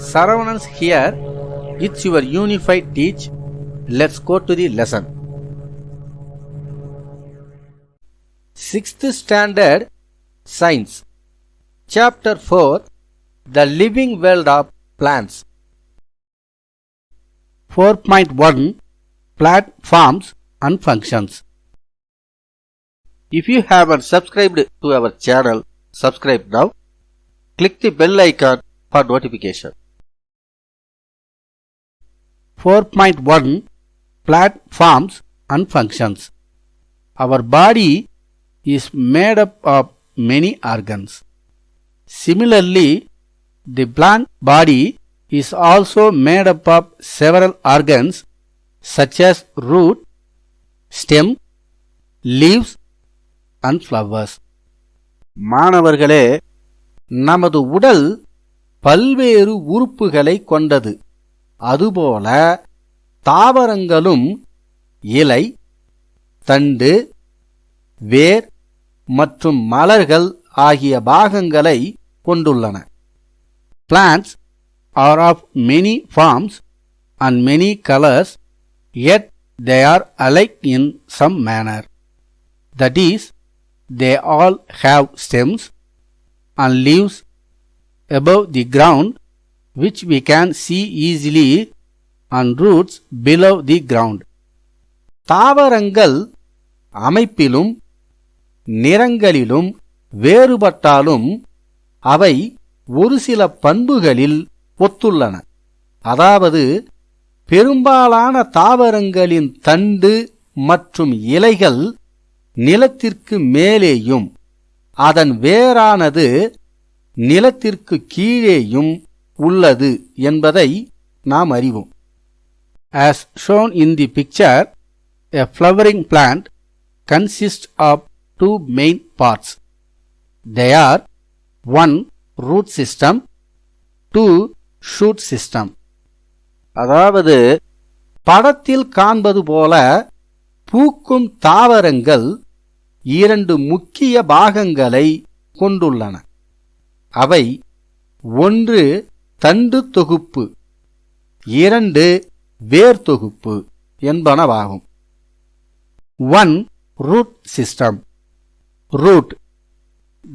Saravanans here. It's your unified teach. Let's go to the lesson. 6th Standard Science. Chapter 4. The Living World of Plants. 4.1 Plant Forms and Functions. If you haven't subscribed to our channel, subscribe now. Click the bell icon for notification. 4.1 Plant Forms and Functions. Our body is made up of many organs. Similarly, the plant body is also made up of several organs such as root, stem, leaves and flowers. மாணவர்களே, நமது உடல் பல்வேறு உறுப்புகளை கொண்டது. அதுபோல தாவரங்களும் இலை, தண்டு, வேர் மற்றும் மலர்கள் ஆகிய பாகங்களை கொண்டுள்ளன. Plants are of many forms and many colors, yet they are alike in some manner. That is, they all have stems and leaves above the ground, which we can see easily, and roots below the ground. தாவரங்கள் அமைப்பிலும் நிறங்களிலும் வேறுபட்டாலும் அவை ஒரு சில பண்புகளில் ஒத்துள்ளன. அதாவது, பெரும்பாலான தாவரங்களின் தண்டு மற்றும் இலைகள் நிலத்திற்கு மேலேயும் அதன் வேரானது நிலத்திற்கு கீழேயும் உள்ளது என்பதை நாம் அறிவோம். As shown in the picture, a flowering plant consists of two main parts. They are 1. Root system, 2. shoot system. அதாவது, படத்தில் காண்பது போல பூக்கும் தாவரங்கள் இரண்டு முக்கிய பாகங்களை கொண்டுள்ளன. அவை 1. தண்டு தொகுப்பு, 2. வேர் தொகுப்பு என்பனவாகும். 1. Root system. Root,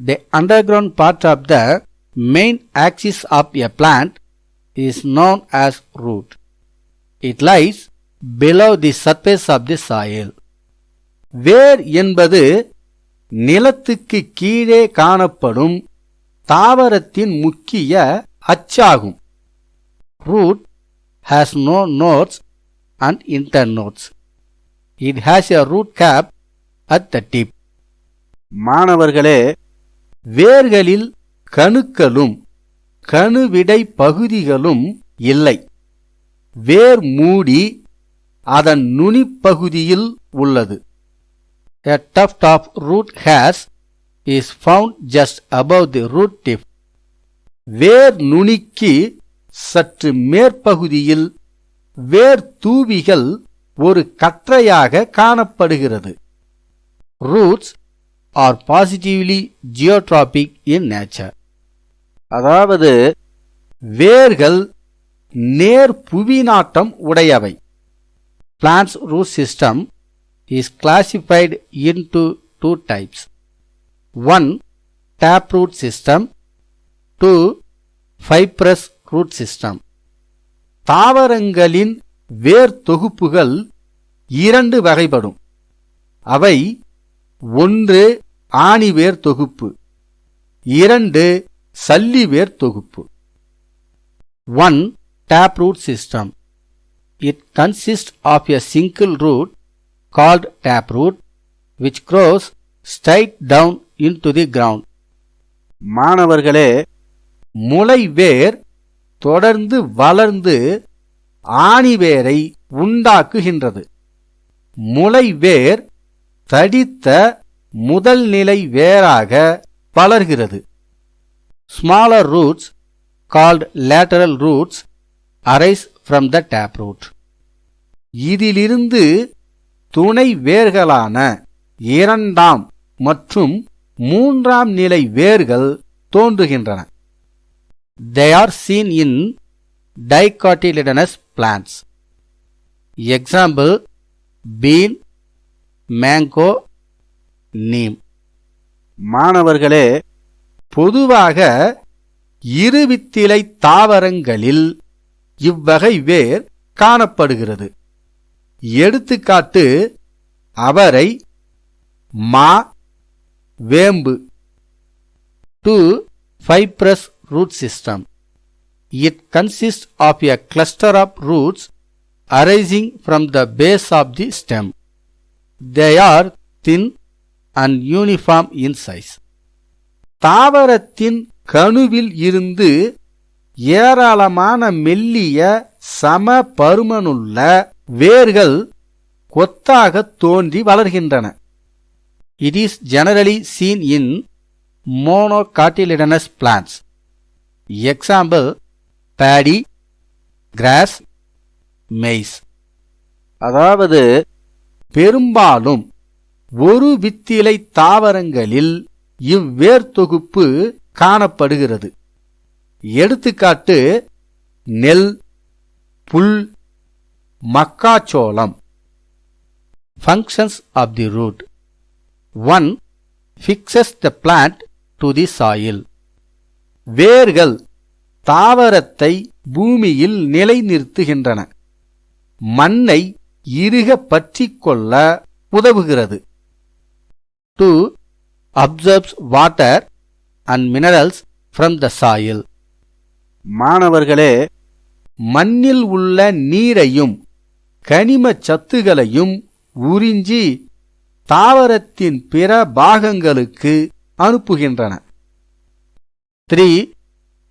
the underground part of the main axis of a plant, is known as root. It lies below the surface of the soil. வேர் என்பது நிலத்துக்கு கீழே காணப்படும் தாவரத்தின் முக்கிய அச்சாகும். Root has no nodes and internodes. It has a root cap at the tip. மாணவர்களே, வேர்களில் கணுக்களும் கணுவிடை பகுதிகளும் இல்லை. வேர் மூடி அதன் நுனிப்பகுதியில் உள்ளது. A tuft of root hairs is found just above the root tip. வேர் நுனிக்கு சற்று மேற்பகுதியில் வேர் தூவிகள் ஒரு கற்றையாக காணப்படுகிறது. Roots are positively geotropic in nature. அதாவது, வேர்கள் நேர் புவிநாட்டம் உடையவை. Plants root system is classified into two types. 1. Taproot system, 2. fibrous root system. தாவரங்களின் வேர் தொகுப்புகள் இரண்டு வகைப்படும். அவை 1. ஆணிவேர் தொகுப்பு, 2. சல்லிவேர் தொகுப்பு. 1. Taproot system. It consists of a single root called taproot, which grows straight down into the ground. மாணவர்களே, முளைவேர் தொடர்ந்து வளர்ந்து ஆணிவேரை உண்டாக்குகின்றது. முளைவேர் தடித்த முதல் நிலை வேராக வளர்கிறது. Smaller roots called lateral roots arise from the taproot. இதிலிருந்து துணை வேர்களான இரண்டாம் மற்றும் மூன்றாம் நிலை வேர்கள் தோன்றுகின்றன. They are seen in dicotyledonous plants. Example: bean, mango, neem. மாணவர்களே, பொதுவாக இருவித்திலை தாவரங்களில் இவ்வகை வேர் காணப்படுகிறது. எடுத்துக்காட்டு: அவரை, மா, வேம்பு. 2. Fibrous root system. It consists of a cluster of roots arising from the base of the stem. They are thin and uniform in size. தாவரத்தின் கணுவில் இருந்து ஏராளமான மெல்லிய சம பருமனுள்ள வேர்கள் கொத்தாக தோன்றி வளர்கின்றன. It is generally seen in monocotyledonous plants. Example: paddy, grass, maize. அதாவது பெரும்பாலும் ஒரு வித்திலை தாவரங்களில் இவ்வேர் தொகுப்பு காணப்படுகிறது. எடுத்துக்காட்டு: நெல், புல், மக்காச்சோளம். Functions of the root. 1. Fixes the plant to the soil. வேர்கள் தாவரத்தை பூமியில் நிலைநிறுத்துகின்றன. மண்ணை இறுக பற்றிக்கொள்ள உதவுகிறது. 2. Absorbs water and minerals from the soil. மாணவர்களே, மண்ணில் உள்ள நீரையும் கனிம சத்துகளையும் உறிஞ்சி தாவரத்தின் பிற பாகங்களுக்கு அனுப்புகின்றன. 3.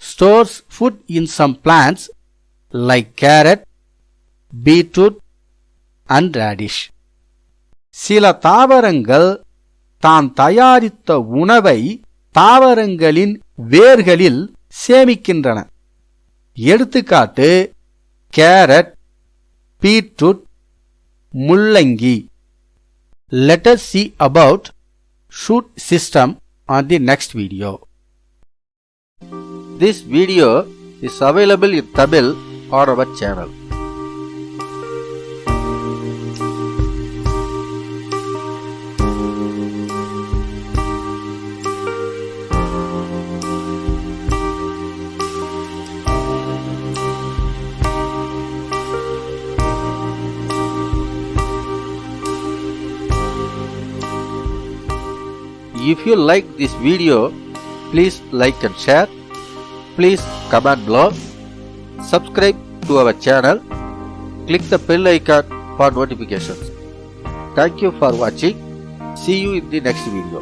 Stores food in some plants like carrot, beetroot and radish. சில தாவரங்கள் தான் தயாரித்த உணவை தாவரங்களின் வேர்களில் சேமிக்கின்றன. எடுத்துக்காட்டு: கேரட், பீட்ரூட், முள்ளங்கி. Let us see about shoot system on the next video. This video is available in Tamil on our channel. If you like this video, please like and share. Please comment below. Subscribe to our channel. Click the bell icon for notifications. Thank you for watching. See you in the next video.